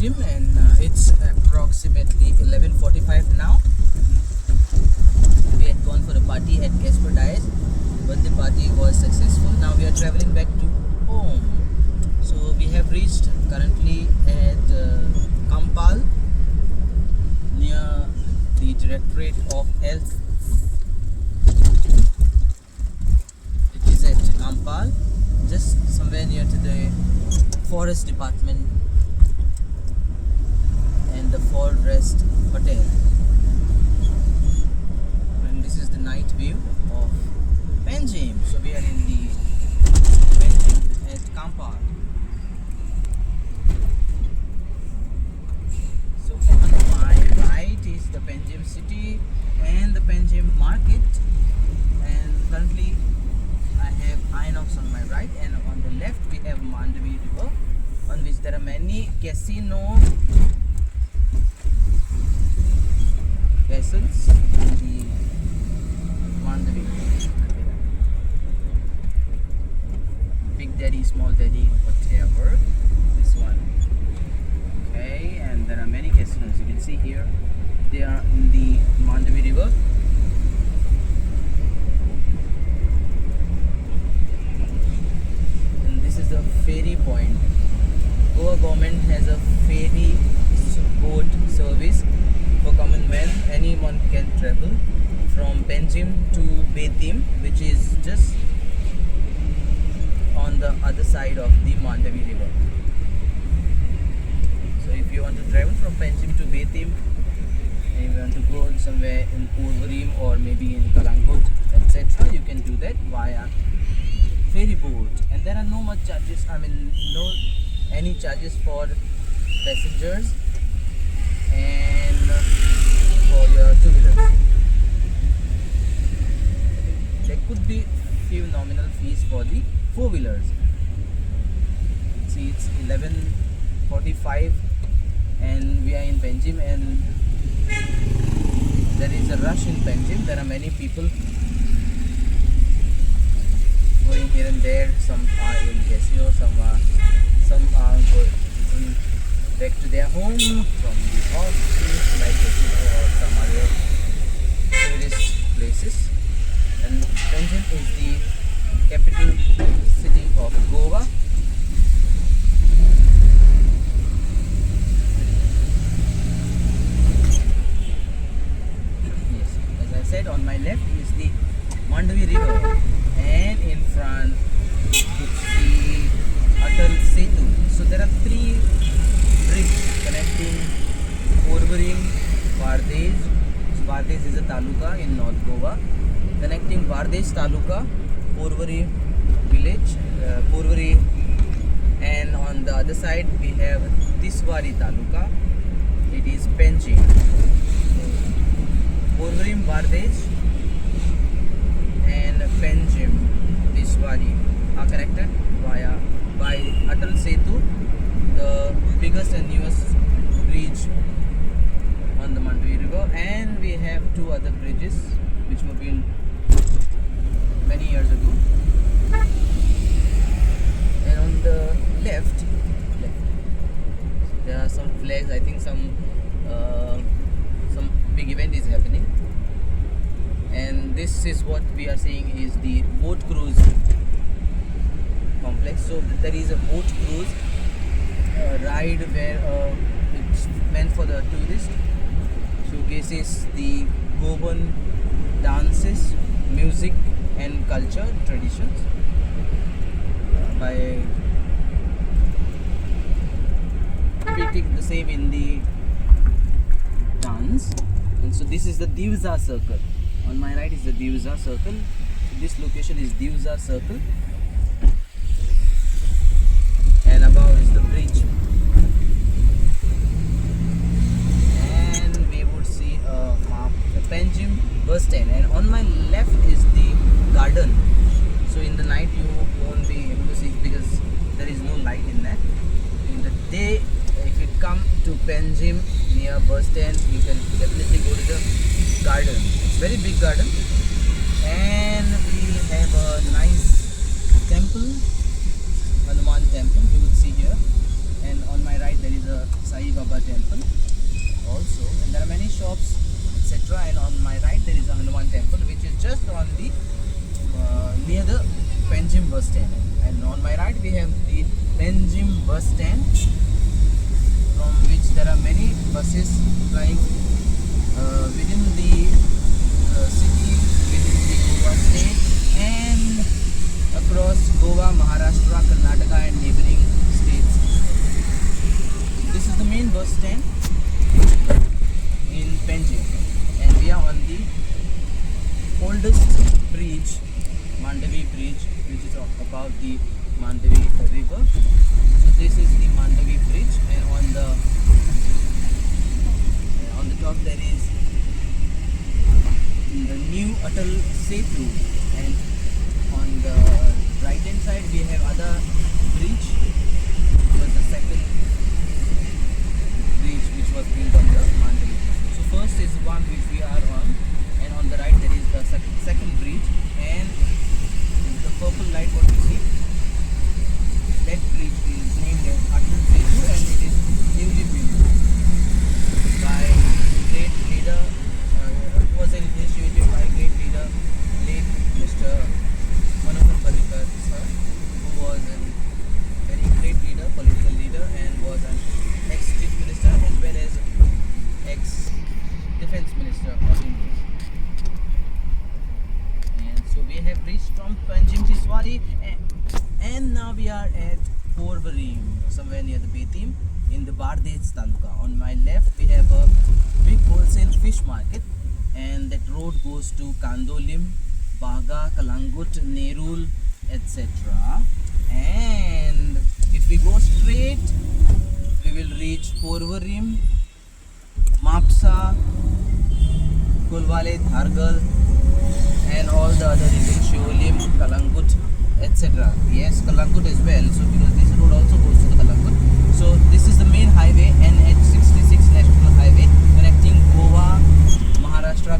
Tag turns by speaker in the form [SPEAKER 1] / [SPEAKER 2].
[SPEAKER 1] Panjim, and it's approximately 11:45 now. We had gone for a party at Casper Diet, but the party was successful. Now we are traveling back to home. So we have reached currently at Kampal, near the Directorate of Health. It is at Kampal, just somewhere near to the Forest Department and the Forest Hotel. And this is the night view of Panjim. So we are in the Panjim at Kampal. So on my right is the Panjim city and the Panjim market, and currently I have Inox on my right, and on the left we have Mandavi river, on which there are many casino vessels in the Mandavi. Big Daddy, Small Daddy, whatever. This one. Okay, and there are many casinos. You can see here they are in the Mandavi river. And this is the ferry point. Goa government has a ferry boat service for common man. Anyone can travel from Panjim to Betim, which is just on the other side of the Mandavi river. So if you want to travel from Panjim to Betim, and you want to go somewhere in Purvarim or maybe in Kalangut, etc., you can do that via ferry boat. And there are no much charges, no any charges for passengers and for your two-wheelers. There could be few nominal fees for the four-wheelers. See, it's 11:45 and we are in Panjim, and there is a rush in Panjim. There are many people going here and there. Some are in casino, some are going back to their home from the office, like casino or some other tourist places. And Panjim is the capital city of Goa. Yes, as I said, on my left is the Mandavi river, and in front you could see Atal Setu. So there are three bridges connecting Porvorim, Bardej. So Bardej is a taluka in North Goa, connecting Bardej taluka, Porvorim village, Porvorim, and on the other side we have Tiswari taluka. It is Panjim. Porvorim, Bardej, and Panjim, Tiswari are connected by Atal Setu, the biggest and newest bridge on the Mandavi river. And we have two other bridges which were built many years ago. And on the left there are some flags. I think some big event is happening, and this is what we are seeing is the boat cruise complex. So there is a boat cruise ride where it's meant for the tourist, showcases the Goan dances, music and culture traditions by repeating the same in the dance. And so this is the Divza circle. On my right is the Divza circle. So this location is Divza circle, and above is the bridge. And we would see a map, the Panjim bus stand, and on my left is the garden. So in the night you won't be able to see because there is no light in that. In the day, if you come to Panjim near bus stand, you can definitely go to the garden. It's very big garden, and we have a nice temple, Hanuman temple you would see here, and on my right there is a Sai Baba temple also, and there are many shops, etc. And on my right there is a Hanuman temple, which is just on the near the Panjim bus stand. And on my right we have the Panjim bus stand, from which there are many buses flying within the city, within the Goa state, and across Goa, Maharashtra, Karnataka, and neighboring states. This is the main bus stand in Panjim, and we are on the oldest bridge, Mandavi Bridge, which is above the Mandavi River. So this is the Mandavi Bridge, and on the top there is the new Atal Setu, and on the right hand side we have other bridge. It was the second bridge which was built on the Mandavi. So first is one which we are on, and on the right there is the second bridge, and the purple light what you see, that bridge is named as Atal Setu, and it is newly built by great leader. It was an initiative by great leader, late Mr. Manohar Parrikar sir, who was a very great leader, political leader, and was an ex-chief minister as well as ex-defense minister of India. And so we have reached from Panjim Chiswari, and now we are at Porvarim, somewhere near the Betim, in the Bardej Taluka. On my left we have a big wholesale fish market, and that road goes to Kandolim, Baga, Kalangut, Nerul, etc. And if we go straight, we will reach Porvarim, Mapsa, Kulwale, Thargal, and all the other regions, Shiolim, Kalangut, etc. Yes, Kalangut as well. So because this road also goes to the Kalangut. So this is the main highway, NH66 National Highway, connecting Goa, Maharashtra,